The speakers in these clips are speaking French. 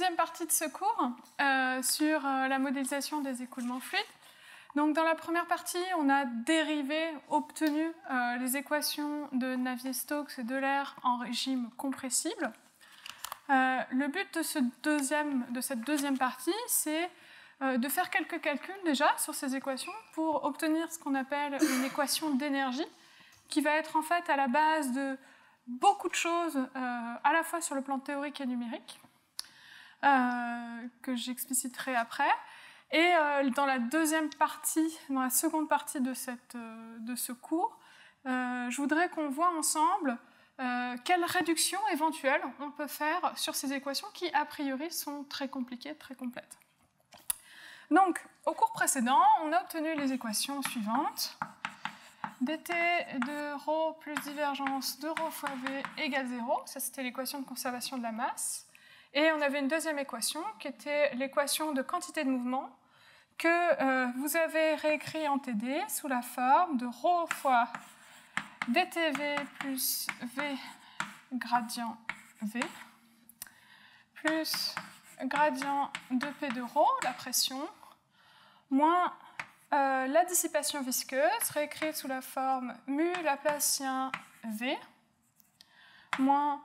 deuxième partie de ce cours sur la modélisation des écoulements fluides. Donc, dans la première partie, on a dérivé, obtenu les équations de Navier-Stokes et d'Euler en régime compressible. Le but de cette deuxième partie, c'est de faire quelques calculs déjà sur ces équations pour obtenir ce qu'on appelle une équation d'énergie qui va être en fait à la base de beaucoup de choses à la fois sur le plan théorique et numérique que j'expliciterai après. Et dans la deuxième partie, dans la seconde partie de ce cours, je voudrais qu'on voit ensemble quelle réduction éventuelle on peut faire sur ces équations qui, a priori, sont très compliquées, très complètes. Donc, au cours précédent, on a obtenu les équations suivantes. dt de ρ plus divergence de ρ fois v égale 0. Ça, c'était l'équation de conservation de la masse. Et on avait une deuxième équation qui était l'équation de quantité de mouvement que vous avez réécrit en TD sous la forme de ρ fois dtv plus v gradient v plus gradient de P de ρ, la pression, moins la dissipation visqueuse, réécrite sous la forme mu laplacien V, moins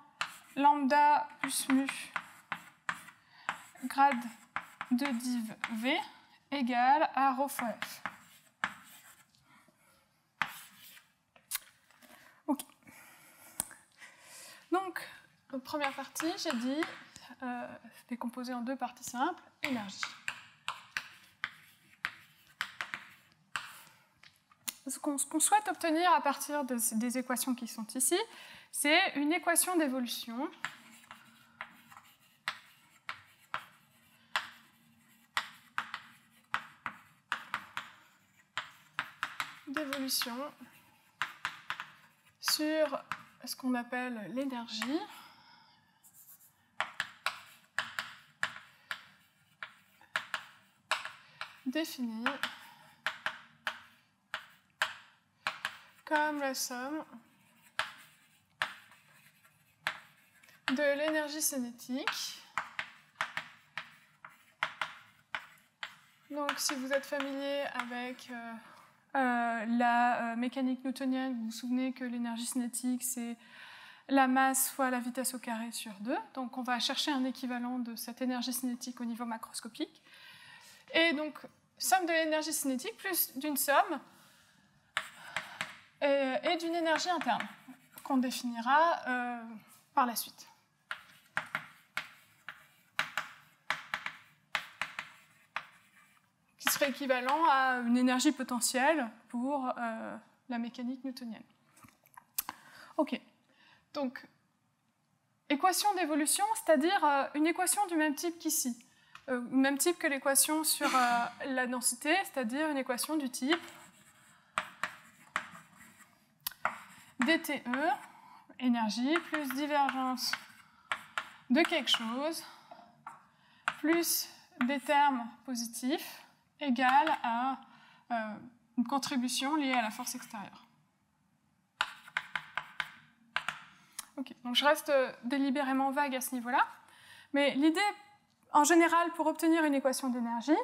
lambda plus mu grade de div V égale à ρ fois F. Ok. Donc, première partie, j'ai dit, décomposée en deux parties simples, énergie. Ce qu'on souhaite obtenir à partir des équations qui sont ici, c'est une équation d'évolution sur ce qu'on appelle l'énergie définie comme la somme de l'énergie cinétique. Donc, si vous êtes familier avec la mécanique newtonienne, vous vous souvenez que l'énergie cinétique, c'est la masse fois la vitesse au carré sur 2. Donc, on va chercher un équivalent de cette énergie cinétique au niveau macroscopique. Et donc, somme de l'énergie cinétique plus d'une somme et d'une énergie interne, qu'on définira par la suite. Qui serait équivalent à une énergie potentielle pour la mécanique newtonienne. Ok, donc, équation d'évolution, c'est-à-dire une équation du même type qu'ici, même type que l'équation sur la densité, c'est-à-dire une équation du type dTE, énergie, plus divergence de quelque chose, plus des termes positifs, égale à une contribution liée à la force extérieure. Ok, donc je reste délibérément vague à ce niveau-là, mais l'idée, en général, pour obtenir une équation d'énergie,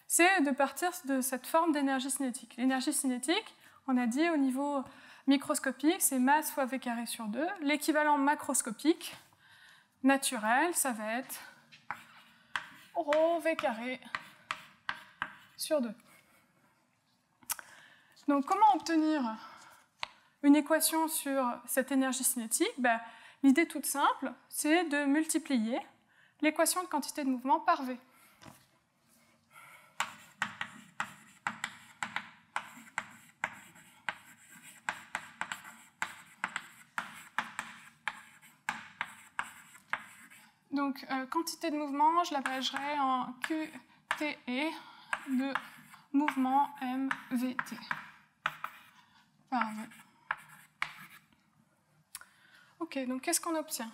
c'est de partir de cette forme d'énergie cinétique. L'énergie cinétique, on a dit au niveau microscopique, c'est masse fois V carré sur 2. L'équivalent macroscopique, naturel, ça va être ρ V carré sur 2. Donc, comment obtenir une équation sur cette énergie cinétique? L'idée toute simple, c'est de multiplier l'équation de quantité de mouvement par V. Donc, quantité de mouvement, je l'abrégerai en QTE de mouvement MVT par V. Ok, donc qu'est-ce qu'on obtient?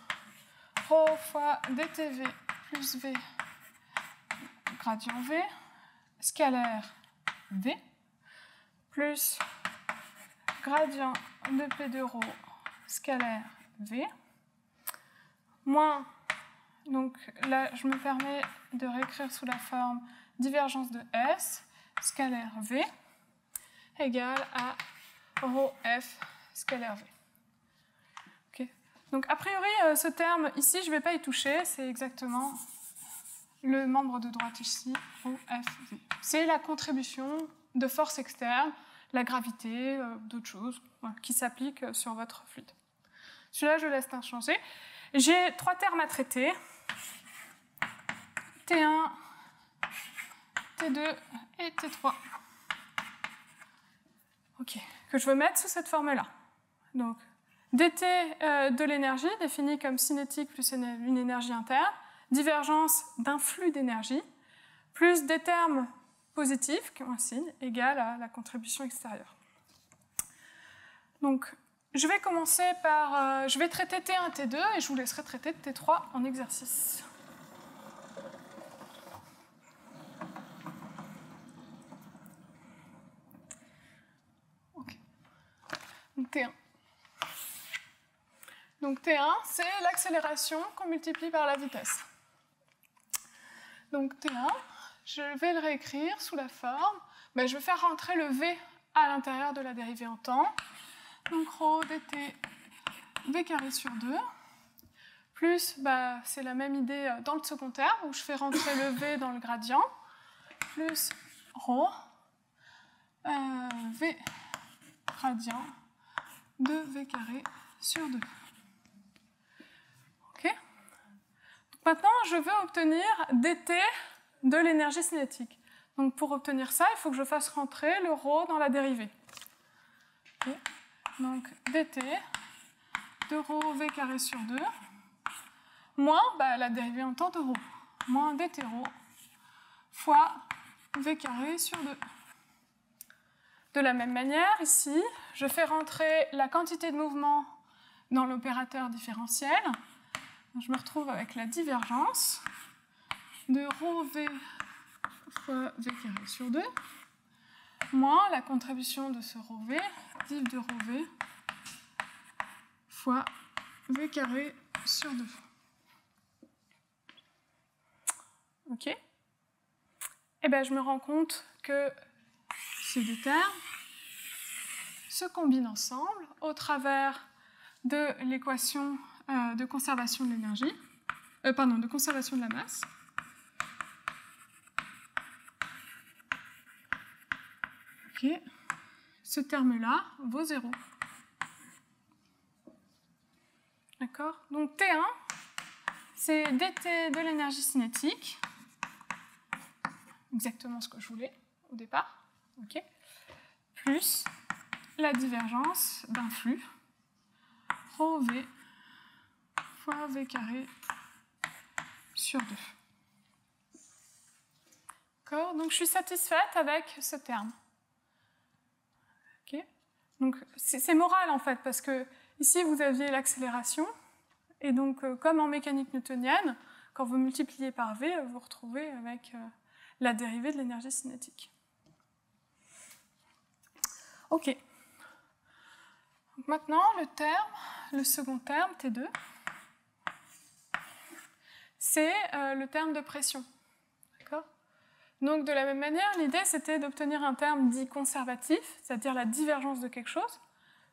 ρ fois dTV plus V gradient V, scalaire V, plus gradient de P de ρ scalaire V, moins Donc là, je me permets de réécrire sous la forme divergence de S, scalaire V, égale à rho F, scalaire V. Okay. Donc a priori, ce terme ici, je ne vais pas y toucher, c'est exactement le membre de droite ici, rho F, V. C'est la contribution de force externe, la gravité, d'autres choses, voilà, qui s'appliquent sur votre fluide. Celui-là, je laisse inchangé. J'ai 3 termes à traiter. T1, T2 et T3. Ok, que je veux mettre sous cette forme-là. Donc, dt de l'énergie, définie comme cinétique plus une énergie interne, divergence d'un flux d'énergie, plus des termes positifs qui ont un signe égal à la contribution extérieure. Donc, je vais commencer par... je vais traiter T1, T2 et je vous laisserai traiter T3 en exercice. Ok. Donc, T1. Donc T1, c'est l'accélération qu'on multiplie par la vitesse. Donc T1, je vais le réécrire sous la forme, je vais faire rentrer le V à l'intérieur de la dérivée en temps. Donc rho dt v carré sur 2, plus, c'est la même idée dans le second terme, où je fais rentrer le V dans le gradient, plus rho V gradient de V carré sur 2. Okay. Maintenant, je veux obtenir dt de l'énergie cinétique. Donc pour obtenir ça, il faut que je fasse rentrer le rho dans la dérivée. Okay. Donc dt de rho v carré sur 2 moins la dérivée en temps de rho, moins dt rho fois v carré sur 2. De la même manière, ici, je fais rentrer la quantité de mouvement dans l'opérateur différentiel. Je me retrouve avec la divergence de rho v fois v carré sur 2 moins la contribution de ce rho v, div de rho v fois v carré sur 2. Ok. Et je me rends compte que ces deux termes se combinent ensemble au travers de l'équation de conservation de l'énergie, de conservation de la masse. Ok. Ce terme-là vaut 0. D'accord? Donc T1, c'est dt de l'énergie cinétique, exactement ce que je voulais au départ, okay, plus la divergence d'un flux, rho v fois v carré sur 2. D'accord? Donc je suis satisfaite avec ce terme. Okay. Donc c'est moral en fait, parce que ici vous aviez l'accélération, et donc comme en mécanique newtonienne, quand vous multipliez par v, vous vous retrouvez avec la dérivée de l'énergie cinétique. Ok. Donc maintenant, le second terme, T2, c'est le terme de pression. D'accord ? Donc de la même manière, l'idée c'était d'obtenir un terme dit conservatif, c'est-à-dire la divergence de quelque chose.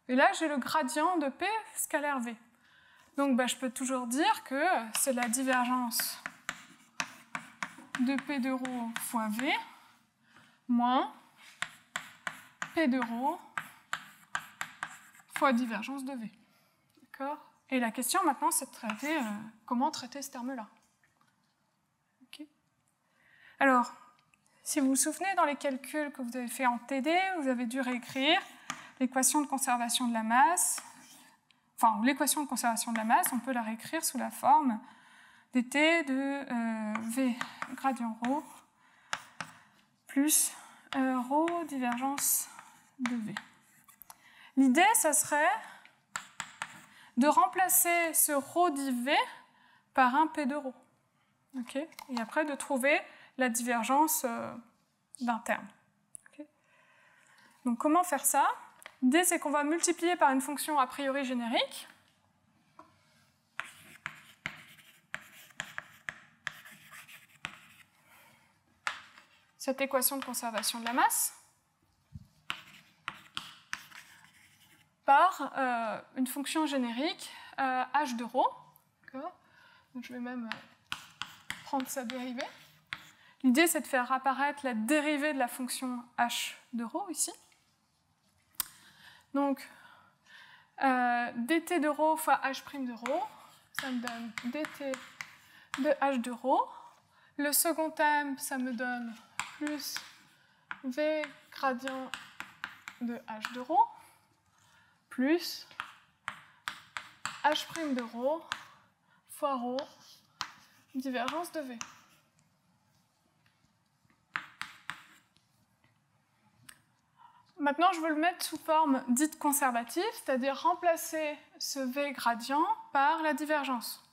Et là, j'ai le gradient de P scalaire V. Donc je peux toujours dire que c'est la divergence de P de rho fois V moins P de rho fois divergence de V. D'accord ? Et la question maintenant, c'est de traiter comment traiter ce terme-là. Okay. Alors, si vous vous souvenez, dans les calculs que vous avez fait en TD, vous avez dû réécrire l'équation de conservation de la masse. Enfin, l'équation de conservation de la masse, on peut la réécrire sous la forme dt de V gradient ρ plus ρ divergence de V. L'idée, ça serait de remplacer ce ρ div V par un P de ρ. Okay, et après, de trouver la divergence d'un terme. Okay. Donc, comment faire ça ? L'idée, c'est qu'on va multiplier par une fonction a priori générique. cette équation de conservation de la masse par une fonction générique h de ρ. Donc je vais même prendre sa dérivée. L'idée, c'est de faire apparaître la dérivée de la fonction h de ρ ici. Donc, dt de ρ fois h' de ρ, ça me donne dt de h de ρ. Le second terme, ça me donne plus v gradient de h de ρ, plus h' de ρ fois ρ, divergence de v. Maintenant, je veux le mettre sous forme dite conservative, c'est-à-dire remplacer ce v gradient par la divergence.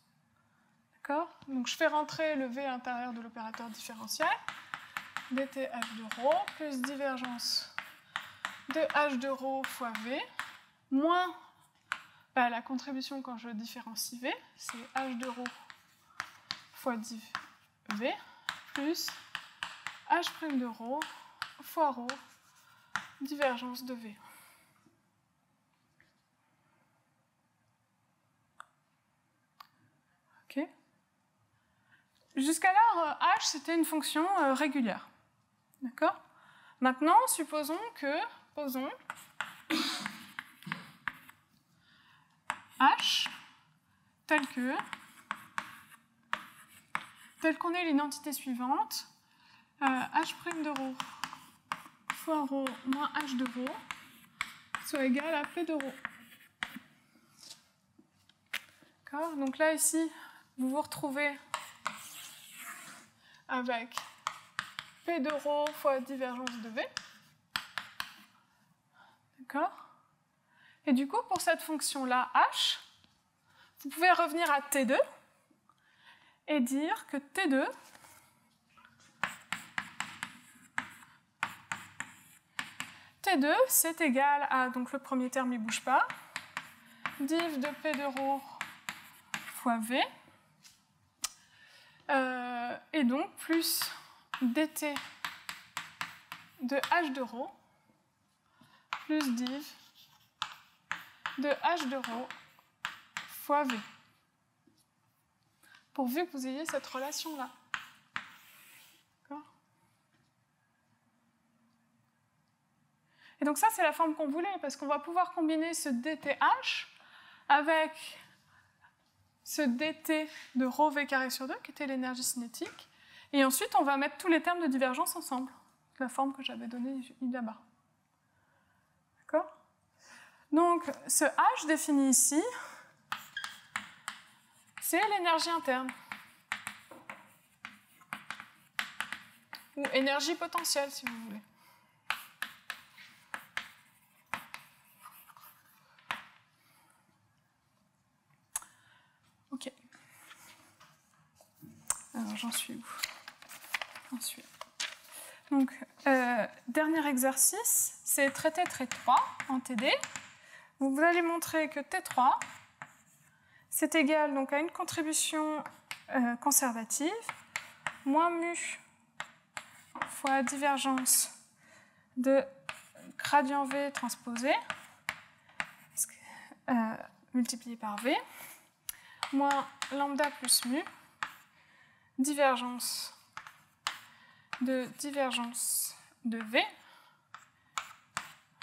D'accord? Donc je fais rentrer le v à l'intérieur de l'opérateur différentiel, dt h de ρ plus divergence de h de ρ fois v, moins la contribution quand je différencie v, c'est h de ρ fois div v, plus h' de ρ fois ρ, divergence de v. Ok. Jusqu'alors, h, c'était une fonction régulière. D'accord? Maintenant, supposons que, h, tel qu'on ait l'identité suivante, h' de ρ fois ρ moins h de ρ soit égal à p de ρ. D'accord? Donc là, ici, vous vous retrouvez avec p de ρ fois divergence de v. D'accord? Et du coup, pour cette fonction-là, h, vous pouvez revenir à T2 et dire que T2 c'est égal à, donc le premier terme il ne bouge pas, div de p de ρ fois v, et donc plus dt de h de ρ plus div de h de ρ fois v, pourvu que vous ayez cette relation-là. Et donc ça, c'est la forme qu'on voulait, parce qu'on va pouvoir combiner ce dth avec ce dt de ρv carré sur 2, qui était l'énergie cinétique, et ensuite, on va mettre tous les termes de divergence ensemble, la forme que j'avais donnée là-bas. D'accord? Donc, ce h défini ici, c'est l'énergie interne, ou énergie potentielle, si vous voulez. Ok. Alors, j'en suis où? Ensuite. Donc, dernier exercice, c'est traiter trait 3 en TD. Vous allez montrer que T3, c'est égal donc, à une contribution conservative, moins mu fois divergence de gradient V transposé, multiplié par V, moins lambda plus mu, divergence de V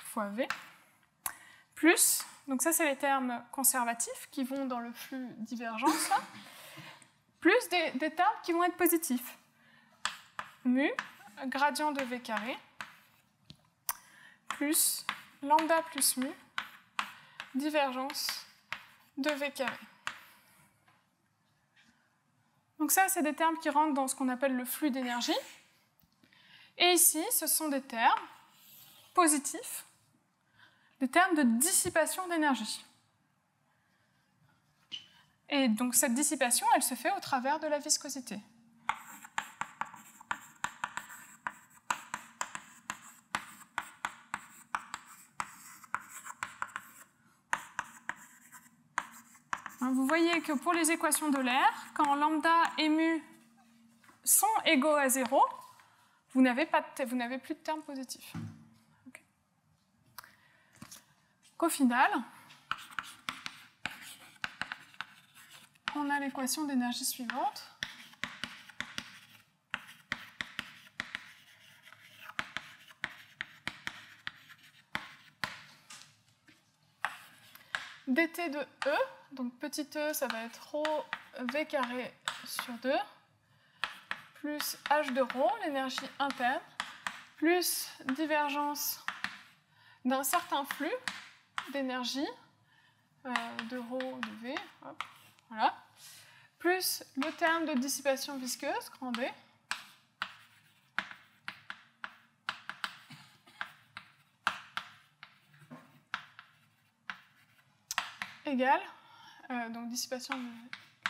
fois V, plus, donc ça c'est les termes conservatifs qui vont dans le flux divergence, là, plus des termes qui vont être positifs. Mu, gradient de V carré, plus lambda plus mu, divergence de V carré. Donc ça, c'est des termes qui rentrent dans ce qu'on appelle le flux d'énergie. Et ici, ce sont des termes positifs, des termes de dissipation d'énergie. Et donc cette dissipation, elle se fait au travers de la viscosité. Vous voyez que pour les équations de l'air, quand lambda et mu sont égaux à 0, vous n'avez plus de termes positifs. Okay. Qu'au final, on a l'équation d'énergie suivante. dt de E, donc petit e, ça va être ρ v carré sur 2, plus h de ρ, l'énergie interne, plus divergence d'un certain flux d'énergie, de ρ de v, hop, voilà, plus le terme de dissipation visqueuse, grand D, égale, donc dissipation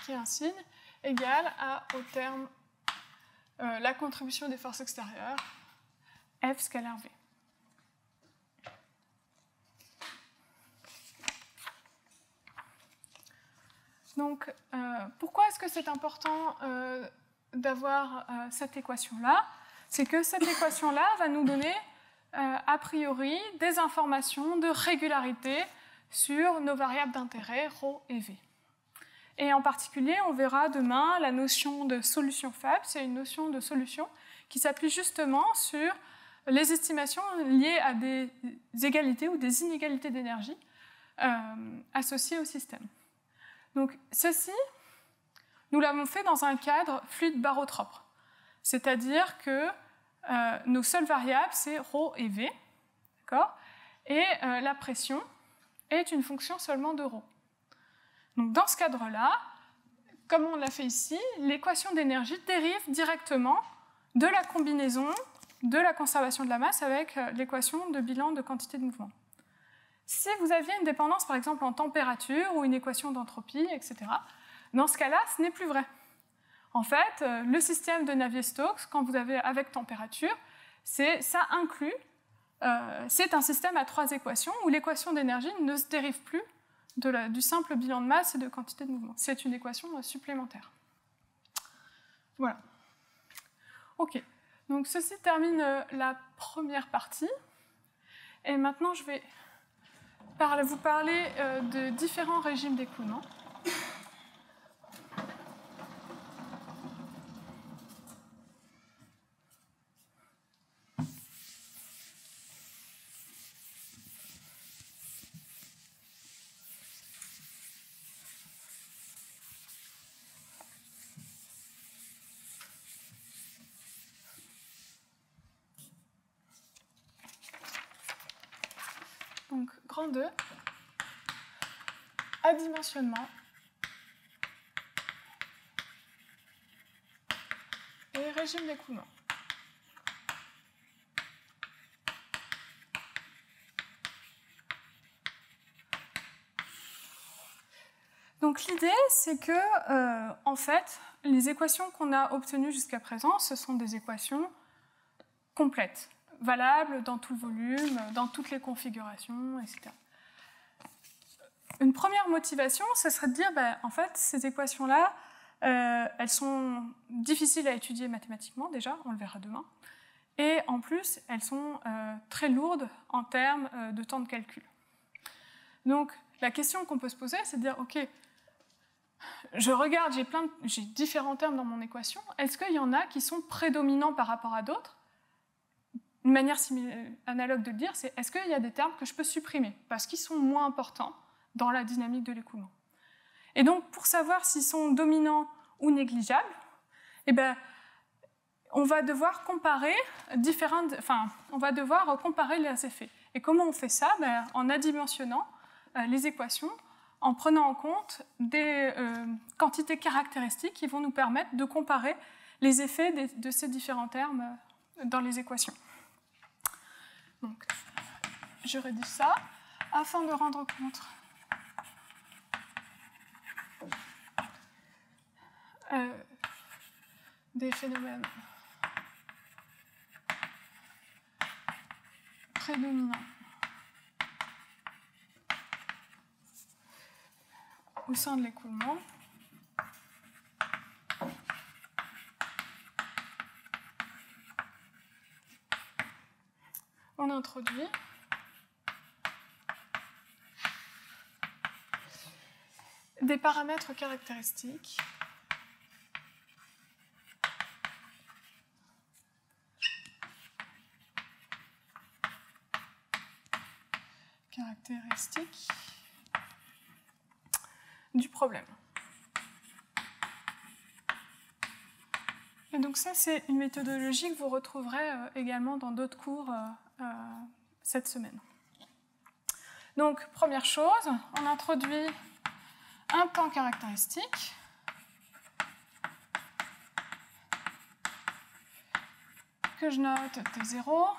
qui est un signe, égale au terme la contribution des forces extérieures, F scalaire V. Donc, pourquoi est-ce que c'est important d'avoir cette équation-là? C'est que cette équation-là va nous donner, a priori, des informations de régularité sur nos variables d'intérêt, ρ et V. Et en particulier, on verra demain la notion de solution faible. C'est une notion de solution qui s'appuie justement sur les estimations liées à des égalités ou des inégalités d'énergie associées au système. Donc ceci, nous l'avons fait dans un cadre fluide barotrope. C'est-à-dire que nos seules variables, c'est ρ et V, d'accord ? Et la pression est une fonction seulement de ρ. Donc dans ce cadre-là, comme on l'a fait ici, l'équation d'énergie dérive directement de la combinaison de la conservation de la masse avec l'équation de bilan de quantité de mouvement. Si vous aviez une dépendance, par exemple, en température ou une équation d'entropie, etc., dans ce cas-là, ce n'est plus vrai. En fait, le système de Navier-Stokes, quand vous avez avec température, ça inclut, c'est un système à 3 équations où l'équation d'énergie ne se dérive plus du simple bilan de masse et de quantité de mouvement. C'est une équation supplémentaire. Voilà. OK. Donc, ceci termine la première partie. Et maintenant, je vais vous parler de différents régimes d'écoulement. Donc, grand 2, adimensionnement et régime d'écoulement. Donc, l'idée, c'est que, en fait, les équations qu'on a obtenues jusqu'à présent, ce sont des équations complètes, valables dans tout le volume, dans toutes les configurations, etc. Une première motivation, ce serait de dire, en fait, ces équations-là, elles sont difficiles à étudier mathématiquement, déjà, on le verra demain, et en plus, elles sont très lourdes en termes de temps de calcul. Donc, la question qu'on peut se poser, c'est de dire, OK, je regarde, j'ai différents termes dans mon équation, est-ce qu'il y en a qui sont prédominants par rapport à d'autres? Une manière analogue de le dire, c'est est-ce qu'il y a des termes que je peux supprimer parce qu'ils sont moins importants dans la dynamique de l'écoulement. Et donc, pour savoir s'ils sont dominants ou négligeables, eh ben, on va devoir comparer les effets. Et comment on fait ça? En adimensionnant les équations, en prenant en compte des quantités caractéristiques qui vont nous permettre de comparer les effets de ces différents termes dans les équations. Donc, je rédige ça afin de rendre compte des phénomènes prédominants au sein de l'écoulement. on introduit des paramètres caractéristiques du problème. Et donc ça, c'est une méthodologie que vous retrouverez également dans d'autres cours cette semaine. Donc, première chose, on introduit un temps caractéristique que je note T0,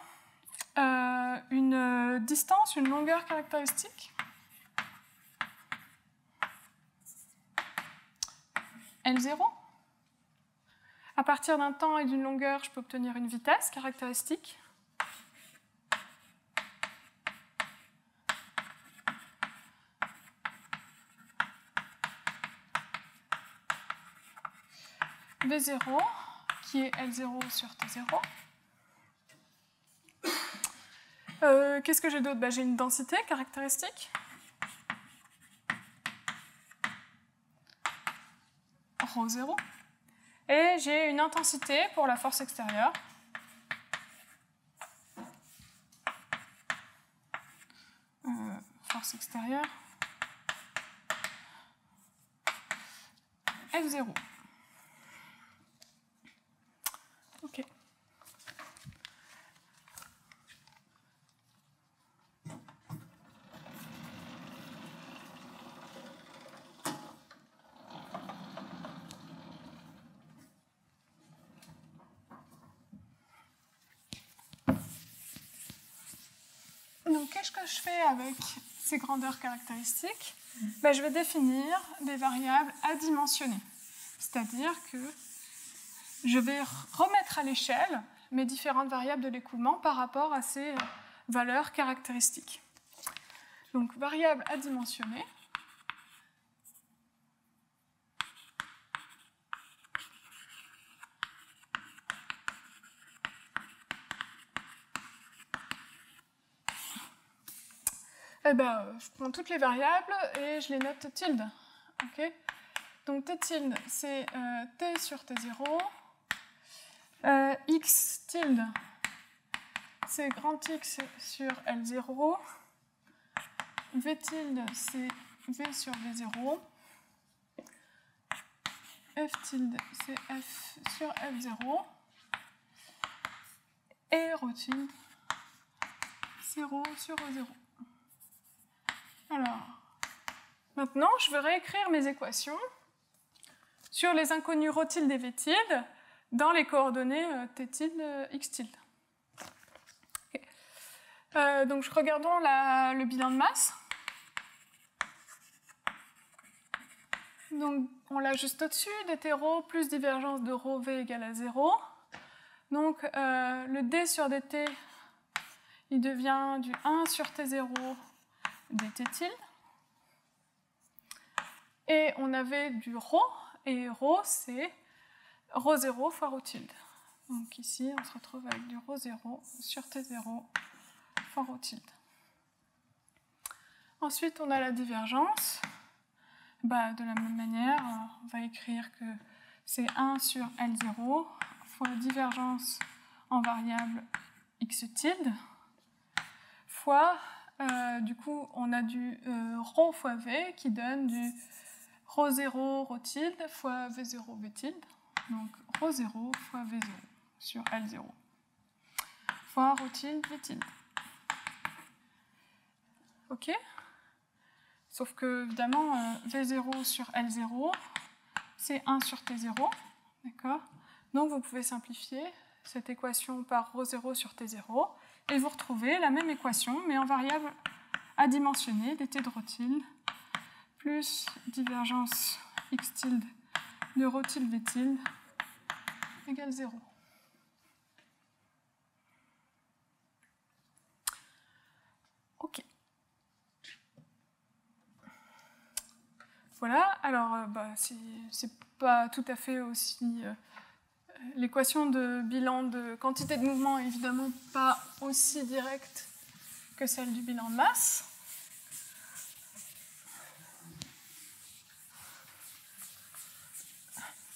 une distance, une longueur caractéristique, L0. À partir d'un temps et d'une longueur, je peux obtenir une vitesse caractéristique. V0, qui est L0 sur T0. Qu'est-ce que j'ai d'autre? J'ai une densité caractéristique. Rho0. Et j'ai une intensité pour la force extérieure. Force extérieure. F0. OK. Donc, qu'est-ce que je fais avec ces grandeurs caractéristiques? Je vais définir des variables adimensionnées. C'est-à-dire que je vais remettre à l'échelle mes différentes variables de l'écoulement par rapport à ces valeurs caractéristiques. Donc, variables adimensionnées. Je prends toutes les variables et je les note tilde. Okay, donc T tilde, c'est T sur T0. X tilde, c'est grand X sur L0. V tilde, c'est V sur V0. F tilde, c'est F sur F0. Et ρ tilde, c'est ρ sur ρ0. Alors, maintenant, je vais réécrire mes équations sur les inconnus ρ tilde et V tilde dans les coordonnées T tilde, X tilde. Okay. Donc, regardons le bilan de masse. Donc, on l'a juste au-dessus, dt plus divergence de ρ V égale à 0. Donc, le D sur dt, il devient du 1 sur T0 dt tilde. Et on avait du ρ, et ρ, c'est ρ0 fois ρ tilde. Donc ici, on se retrouve avec du ρ0 sur T0 fois ρ tilde. Ensuite, on a la divergence. De la même manière, on va écrire que c'est 1 sur L0 fois divergence en variable x tilde fois, du coup, on a du ρ fois V qui donne du ρ0 ρ tilde fois V0 V tilde. Donc ρ0 fois V0 sur L0 fois ρ tilde V tilde. OK? Sauf que, évidemment, V0 sur L0, c'est 1 sur T0. D'accord? Donc, vous pouvez simplifier cette équation par ρ0 sur T0 et vous retrouvez la même équation, mais en variable adimensionnée, dt de ρ tilde plus divergence x tilde de ρ tilde V tilde égale 0. OK. Voilà, alors c'est pas tout à fait aussi l'équation de bilan de quantité de mouvement est évidemment pas aussi directe que celle du bilan de masse.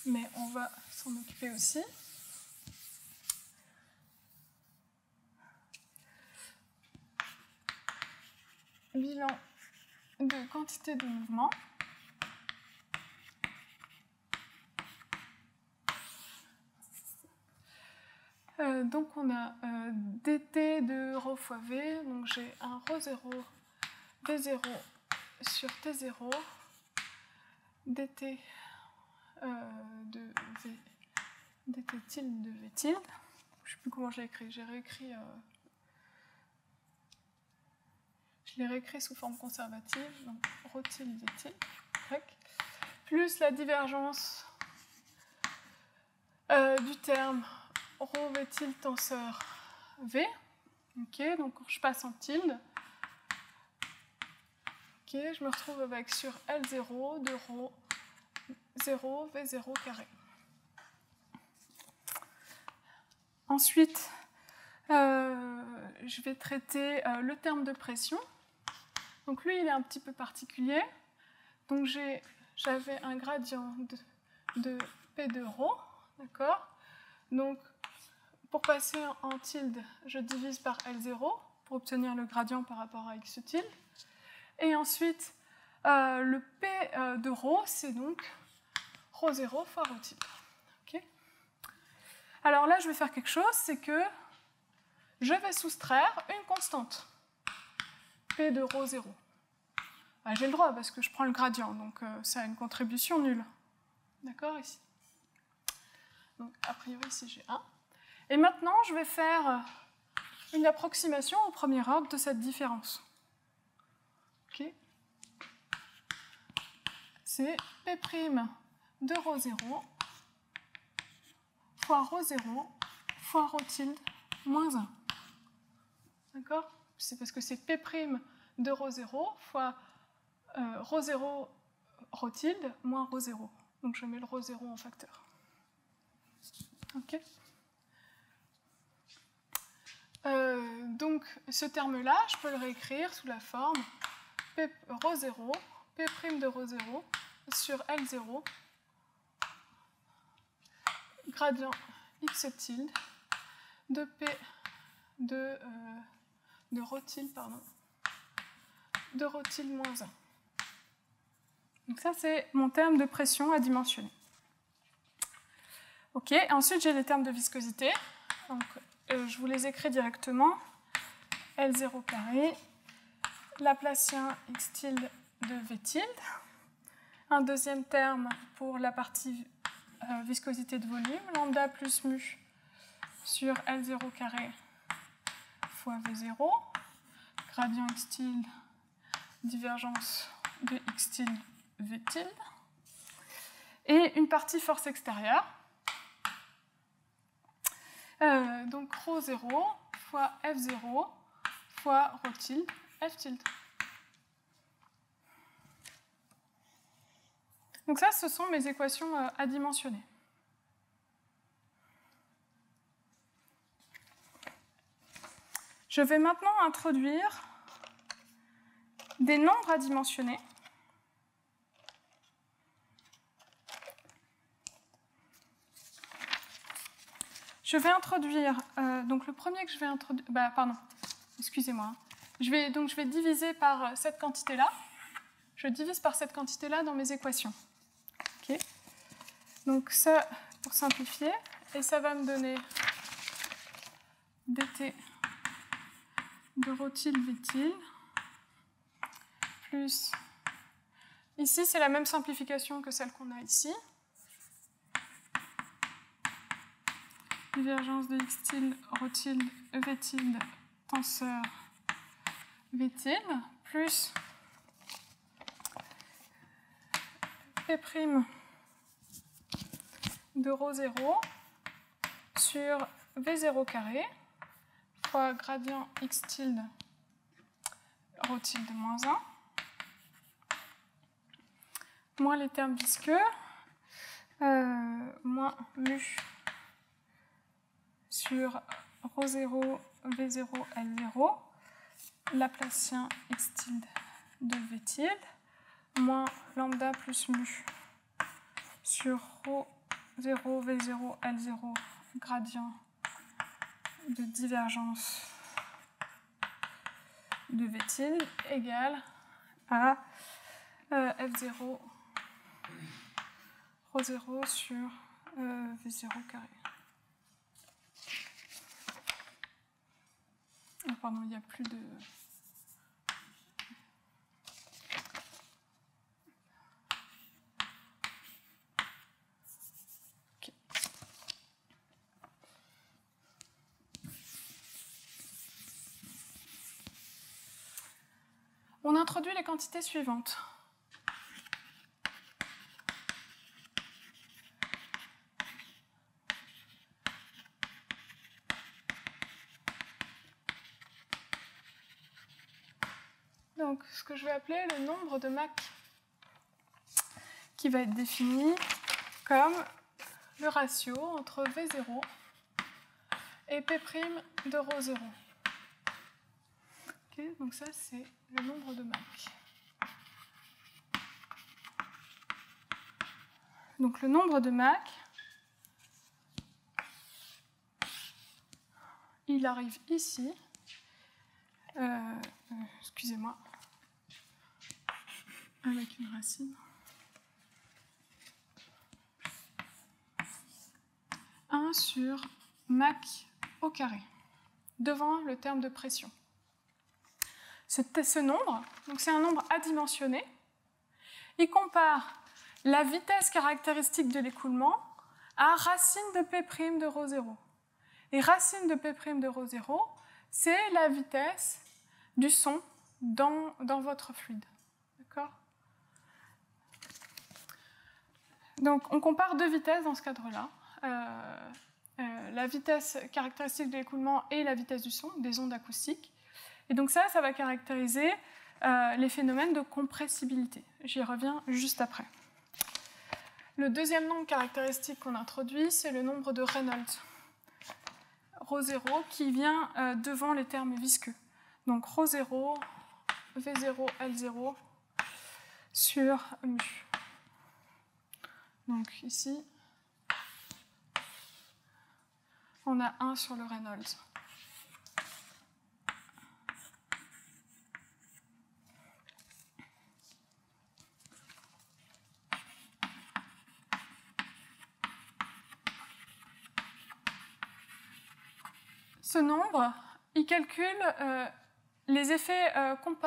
Mais on va s'en occuper aussi. Bilan de quantité de mouvement. Donc on a dt de ρ fois v, donc j'ai un ρ0 v0 sur t0 dt de v dt tilde de v tilde. Je ne sais plus comment j'ai écrit, je l'ai réécrit sous forme conservative, donc ρ tilde v tilde, plus la divergence du terme ρ v tilde tenseur v. Ok, donc quand je passe en tilde, ok, je me retrouve avec sur L0 de ρ 0 v0 carré. Ensuite, je vais traiter le terme de pression. Donc lui, il est un petit peu particulier. Donc j'avais un gradient de P de ρ, d'accord? Donc pour passer en tilde, je divise par L0 pour obtenir le gradient par rapport à x tilde. Et ensuite, le P de ρ, c'est donc ρ0 fois ρ tilde. Okay. Alors là, je vais faire quelque chose, c'est que je vais soustraire une constante, P de ρ0. J'ai le droit parce que je prends le gradient, donc ça a une contribution nulle. D'accord, ici. Donc a priori, ici j'ai 1. Et maintenant, je vais faire une approximation au premier ordre de cette différence. Okay. C'est P' de ρ0 fois ρ0 fois ρ tilde moins 1. D'accord? C'est parce que c'est P' de ρ0 fois ρ0 ρ tilde moins ρ0. Donc je mets le ρ0 en facteur. Ok? Donc ce terme-là, je peux le réécrire sous la forme P ρ0, P' de ρ0 sur L0, gradient x tilde de P de ρ tilde, pardon, de ρ tilde moins 1. Donc ça, c'est mon terme de pression à dimensionner. Ok, ensuite j'ai les termes de viscosité. Donc, je vous les écris directement. L0 carré, Laplacien x tilde de v tilde. Un deuxième terme pour la partie viscosité de volume, lambda plus mu sur L0 carré fois V0, gradient x tilde, divergence de x tilde v tilde. Et une partie force extérieure. Donc ρ0 fois F0 fois ρ tilde F tilde. Donc ça, ce sont mes équations adimensionnées. Je vais maintenant introduire des nombres adimensionnés. Je vais introduire, donc le premier que je vais introduire, excusez-moi. Je vais diviser par cette quantité-là. Je divise par cette quantité-là dans mes équations. Okay. Donc ça, pour simplifier, et ça va me donner dt de ρ tilde v tilde, plus, ici c'est la même simplification que celle qu'on a ici, divergence de x tilde, ρ tilde, v tilde, tenseur v tilde, plus P' de ρ0 sur V0 carré fois gradient x tilde ρ tilde moins 1 moins les termes visqueux moins mu sur ρ0, v0, l0, Laplacien x tilde de v tilde, moins lambda plus mu sur ρ0, v0, l0, gradient de divergence de v tilde égale à f0, ρ0 sur v0 carré. Oh, pardon, il n'y a plus de... Okay. On introduit les quantités suivantes. Donc, ce que je vais appeler le nombre de Mach, qui va être défini comme le ratio entre V0 et P' de ρ0. Okay, donc ça, c'est le nombre de Mach. Donc le nombre de Mach, il arrive ici. Excusez-moi. Avec une racine. 1 sur Mach au carré, devant le terme de pression. Ce nombre, donc c'est un nombre adimensionné, il compare la vitesse caractéristique de l'écoulement à racine de P' de ρ0. Et racine de P' de ρ0, c'est la vitesse du son dans votre fluide. D'accord ? Donc on compare deux vitesses dans ce cadre-là. La vitesse caractéristique de l'écoulement et la vitesse du son, des ondes acoustiques. Et donc ça va caractériser les phénomènes de compressibilité. J'y reviens juste après. Le deuxième nombre caractéristique qu'on introduit, c'est le nombre de Reynolds, ρ0, qui vient devant les termes visqueux. Donc ρ0, v0, l0 sur mu. Donc ici, on a 1 sur le Reynolds. Ce nombre, il calcule les effets,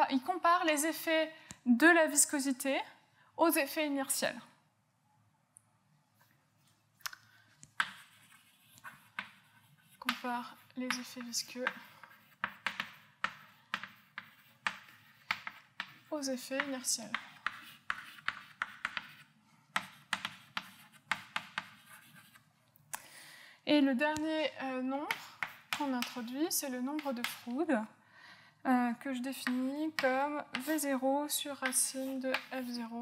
il compare les effets de la viscosité aux effets inertiels. Compare les effets visqueux aux effets inertiels. Et le dernier nombre qu'on introduit, c'est le nombre de Froude, que je définis comme V0 sur racine de F0,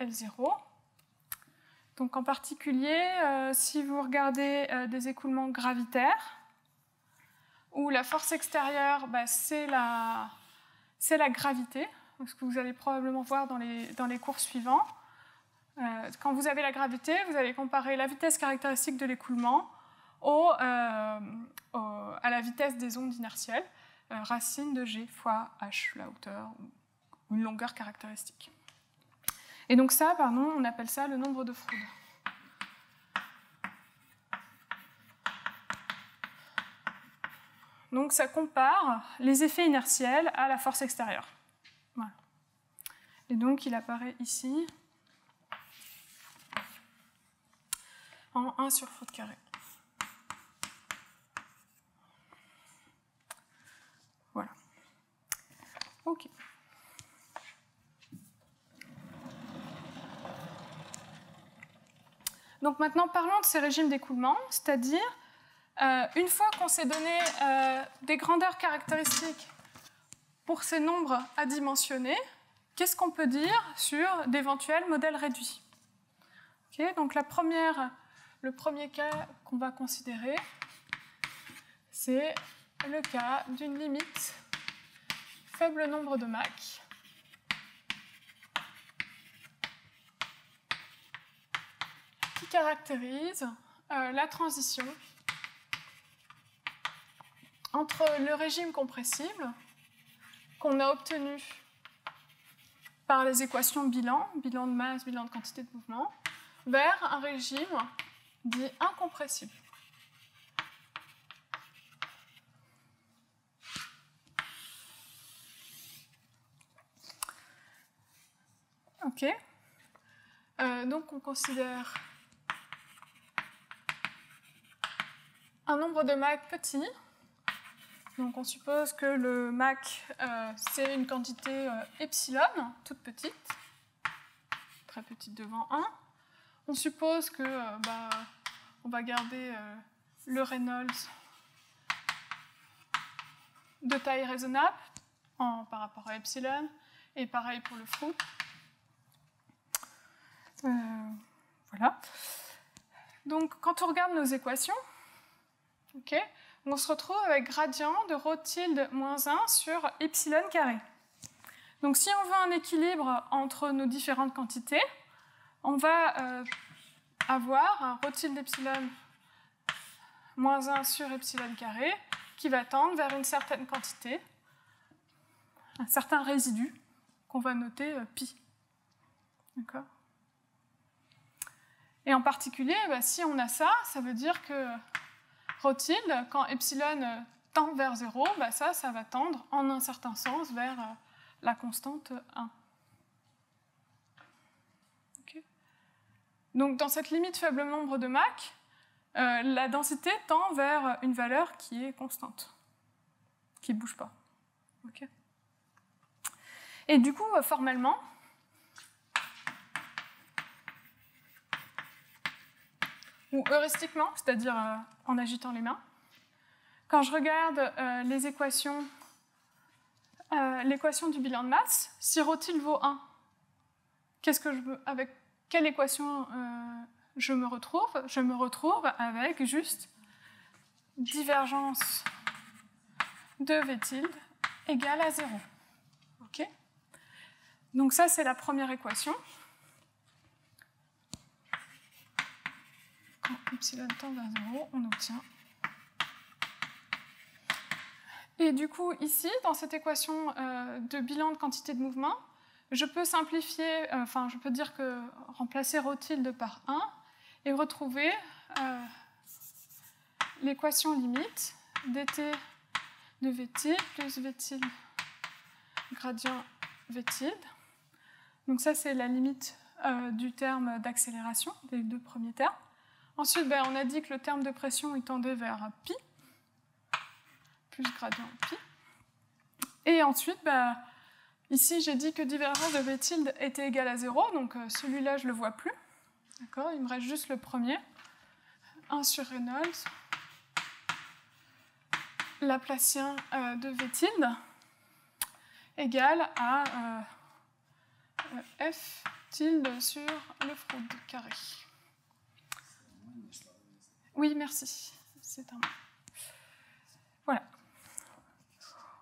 L0. Donc en particulier, si vous regardez des écoulements gravitaires, où la force extérieure, c'est la gravité, ce que vous allez probablement voir dans les cours suivants. Quand vous avez la gravité, vous allez comparer la vitesse caractéristique de l'écoulement à la vitesse des ondes inertielles, racine de g fois h, la hauteur, ou une longueur caractéristique. Et donc ça, on appelle ça le nombre de Froude. Donc ça compare les effets inertiels à la force extérieure. Voilà. Et donc il apparaît ici en 1 sur Froude carré. Voilà. OK. Donc maintenant, parlons de ces régimes d'écoulement, c'est-à-dire, une fois qu'on s'est donné des grandeurs caractéristiques pour ces nombres adimensionnés, qu'est-ce qu'on peut dire sur d'éventuels modèles réduits? Okay, donc le premier cas qu'on va considérer, c'est le cas d'une limite faible nombre de Mach qui caractérise la transition entre le régime compressible qu'on a obtenu par les équations bilan de masse, bilan de quantité de mouvement, vers un régime dit incompressible. Ok. Donc on considère un nombre de Mach petit. Donc on suppose que le Mach, c'est une quantité epsilon, toute petite, très petite devant 1. On suppose que on va garder le Reynolds de taille raisonnable par rapport à epsilon, et pareil pour le Froude. Voilà. Donc quand on regarde nos équations, okay, on se retrouve avec gradient de ρ tilde moins 1 sur epsilon carré. Donc si on veut un équilibre entre nos différentes quantités, on va avoir un ρ tilde epsilon moins 1 sur epsilon carré qui va tendre vers une certaine quantité, un certain résidu qu'on va noter pi. D'accord ? Et en particulier, si on a ça, ça veut dire que ρ tilde, quand epsilon tend vers 0, ça va tendre en un certain sens vers la constante 1. Okay. Donc dans cette limite faible nombre de Mach, la densité tend vers une valeur qui est constante, qui ne bouge pas. Okay. Et du coup, formellement, ou heuristiquement, c'est-à-dire en agitant les mains, quand je regarde l'équation du bilan de masse, si ρ tilde vaut 1, avec quelle équation je me retrouve? Je me retrouve avec juste divergence de V tilde égale à 0. Okay. Donc ça, c'est la première équation. Quand epsilon tend vers 0, on obtient. Et du coup, ici, dans cette équation de bilan de quantité de mouvement, je peux simplifier, je peux dire que remplacer ρ tilde par 1 et retrouver l'équation limite dt de V tilde plus V tilde gradient V tilde. Donc ça, c'est la limite du terme d'accélération, des deux premiers termes. Ensuite, on a dit que le terme de pression il tendait vers pi, plus gradient pi. Et ensuite, ici, j'ai dit que divergence de V tilde était égale à 0, donc celui-là, je ne le vois plus. D'accord, il me reste juste le premier. 1 sur Reynolds, Laplacien de V tilde, égale à F tilde sur le Froude carré. Oui, merci. C'est un... Voilà.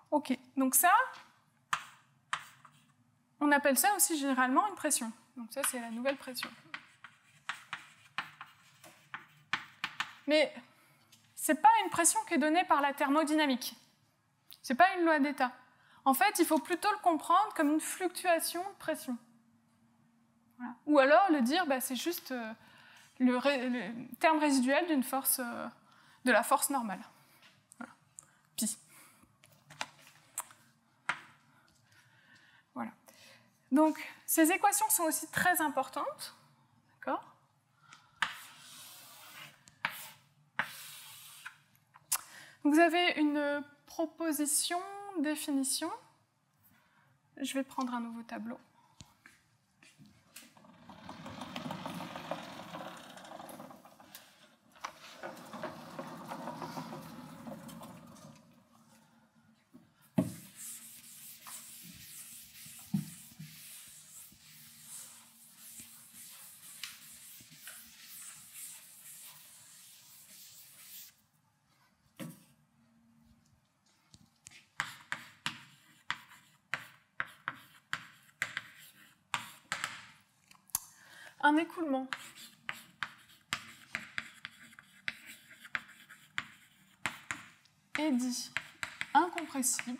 Ok, donc ça, on appelle ça aussi généralement une pression. Donc ça, c'est la nouvelle pression. Mais ce n'est pas une pression qui est donnée par la thermodynamique. Ce n'est pas une loi d'état. En fait, il faut plutôt le comprendre comme une fluctuation de pression. Voilà. Ou alors le dire, c'est juste le terme résiduel d'une force, de la force normale. Voilà. Pi. Voilà. Donc, ces équations sont aussi très importantes. D'accord ? Vous avez une proposition, définition. Je vais prendre un nouveau tableau. un écoulement est dit incompressible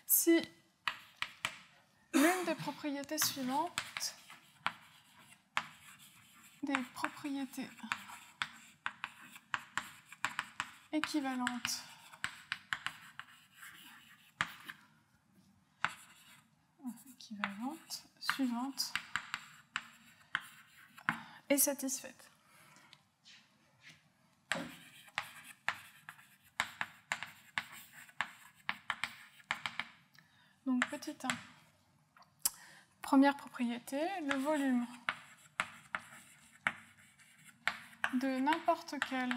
si l'une des propriétés suivantes, des propriétés équivalentes suivante est satisfaite. Donc petit 1. Première propriété, le volume de n'importe quel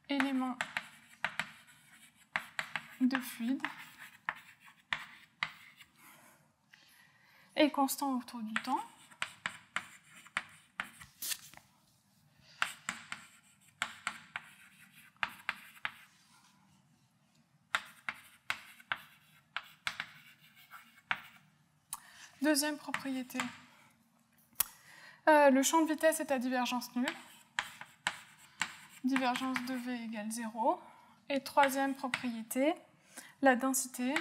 élément de fluide est constant autour du temps. Deuxième propriété, le champ de vitesse est à divergence nulle. Divergence de V égale 0. Et troisième propriété, la densité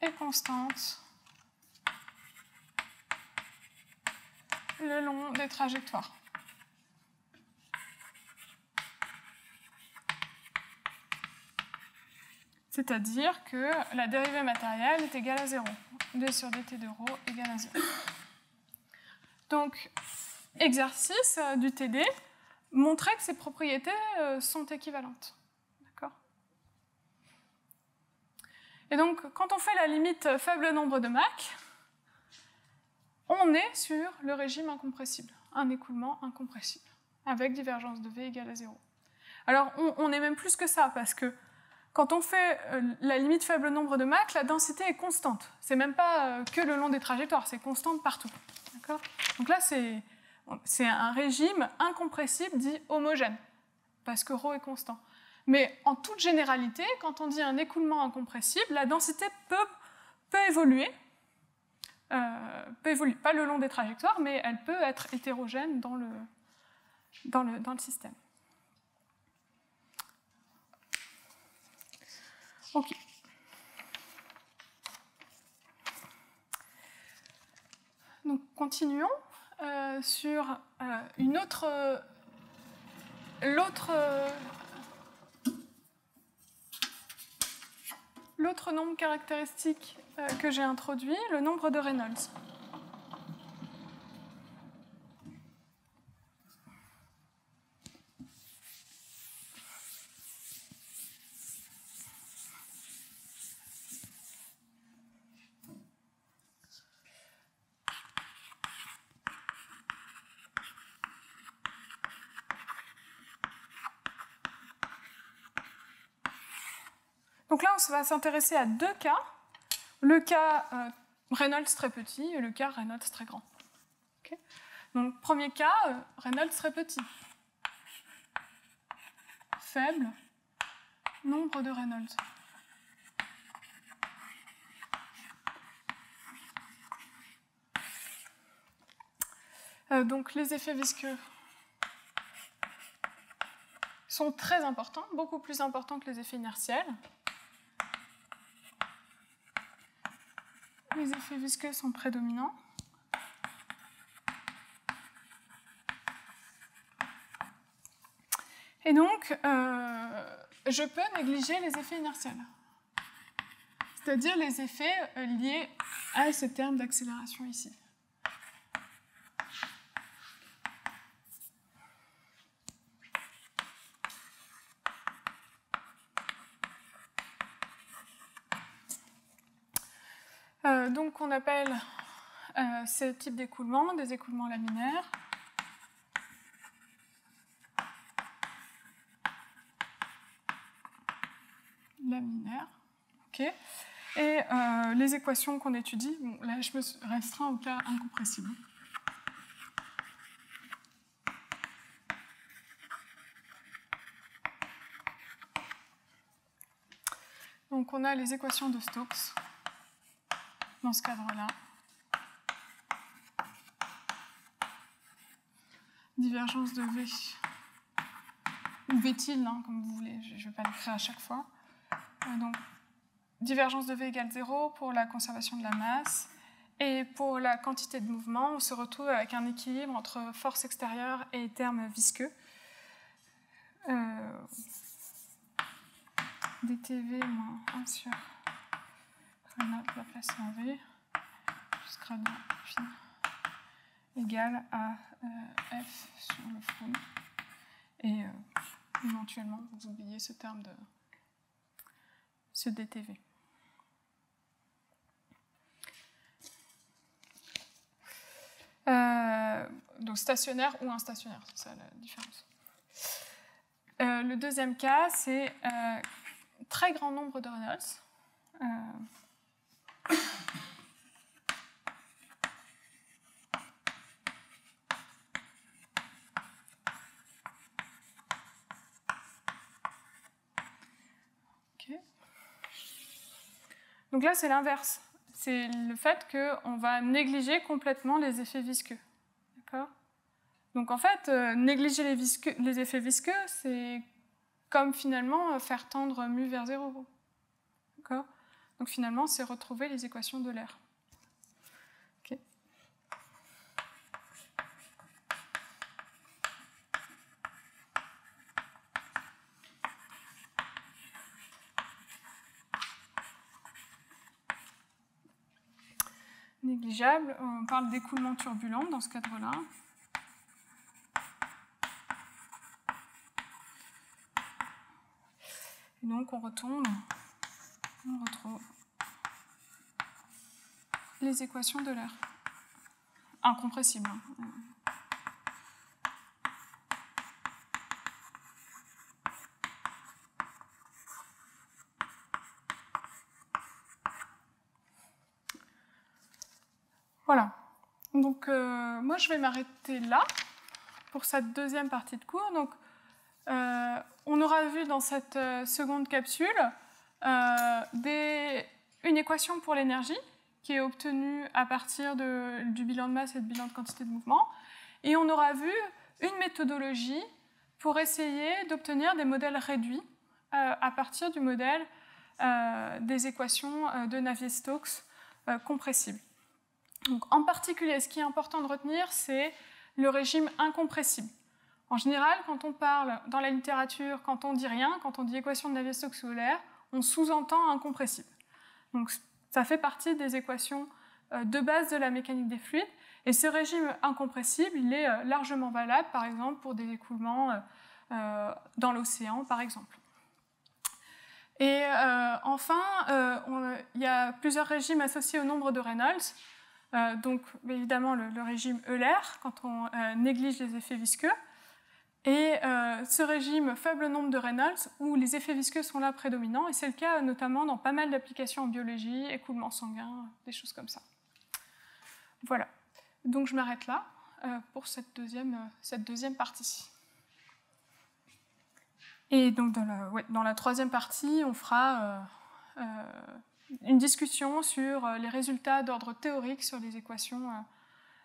est constante le long des trajectoires. C'est-à-dire que la dérivée matérielle est égale à 0. d sur dt de ρ égale à 0. Donc, exercice du TD, montrer que ces propriétés sont équivalentes. D'accord ? Et donc, quand on fait la limite faible nombre de Mach, on est sur le régime incompressible, un écoulement incompressible, avec divergence de V égale à 0. Alors, on est même plus que ça, parce que quand on fait la limite faible nombre de Mach, la densité est constante. C'est même pas que le long des trajectoires, c'est constante partout. D'accord ? Donc là, c'est un régime incompressible dit homogène, parce que ρ est constant. Mais en toute généralité, quand on dit un écoulement incompressible, la densité peut évoluer, pas le long des trajectoires, mais elle peut être hétérogène dans le système. Ok. Donc continuons sur l'autre nombre caractéristique que j'ai introduit, le nombre de Reynolds. Donc là, on va s'intéresser à deux cas. Le cas Reynolds très petit et le cas Reynolds très grand. Okay. Donc, premier cas, Reynolds très petit. Faible nombre de Reynolds. Donc, les effets visqueux sont très importants, beaucoup plus importants que les effets inertiels. Les effets visqueux sont prédominants. Et donc, je peux négliger les effets inertiels. C'est-à-dire les effets liés à ce terme d'accélération ici. Donc, on appelle ce type d'écoulement des écoulements laminaires. Laminaires. Okay. Et les équations qu'on étudie, bon, là je me restreins au cas incompressible. Donc on a les équations de Stokes dans ce cadre-là. Divergence de V, ou V-til, hein, comme vous voulez, je ne vais pas l'écrire à chaque fois. Donc, divergence de V égale 0 pour la conservation de la masse. Et pour la quantité de mouvement, on se retrouve avec un équilibre entre force extérieure et terme visqueux. dTV moins 1 sur gradient de la place en V, plus gradient phi égale à F sur le front. Et éventuellement, vous oubliez ce terme de ce dTV. Donc stationnaire ou instationnaire, c'est ça la différence. Le deuxième cas, c'est très grand nombre de Reynolds. Donc là, c'est l'inverse. C'est le fait qu'on va négliger complètement les effets visqueux. D'accord ? Donc en fait, négliger les effets visqueux, c'est comme finalement faire tendre mu vers 0. D'accord ? Donc finalement, c'est retrouver les équations de l'air. Okay. Négligeable, on parle d'écoulement turbulent dans ce cadre-là. Et donc on retrouve les équations de l'air. Incompressible. Voilà. Donc, moi, je vais m'arrêter là pour cette deuxième partie de cours. Donc, on aura vu dans cette seconde capsule une équation pour l'énergie qui est obtenue à partir du bilan de masse et du bilan de quantité de mouvement. Et on aura vu une méthodologie pour essayer d'obtenir des modèles réduits à partir du modèle des équations de Navier-Stokes compressibles. Donc, en particulier, ce qui est important de retenir, c'est le régime incompressible. En général, quand on parle dans la littérature, quand on dit rien, quand on dit équation de Navier-Stokes ou Euler, on sous-entend incompressible. Donc, ça fait partie des équations de base de la mécanique des fluides. Et ce régime incompressible, il est largement valable, par exemple, pour des écoulements dans l'océan, par exemple. Et enfin, il y a plusieurs régimes associés au nombre de Reynolds. Donc, évidemment, le régime Euler, quand on néglige les effets visqueux. Et ce régime faible nombre de Reynolds, où les effets visqueux sont là prédominants, et c'est le cas notamment dans pas mal d'applications en biologie, écoulement sanguin, des choses comme ça. Voilà. Donc, je m'arrête là pour cette deuxième partie. Et donc, dans la troisième partie, on fera une discussion sur les résultats d'ordre théorique sur les équations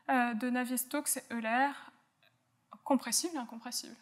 de Navier-Stokes et Euler, compressibles et incompressibles.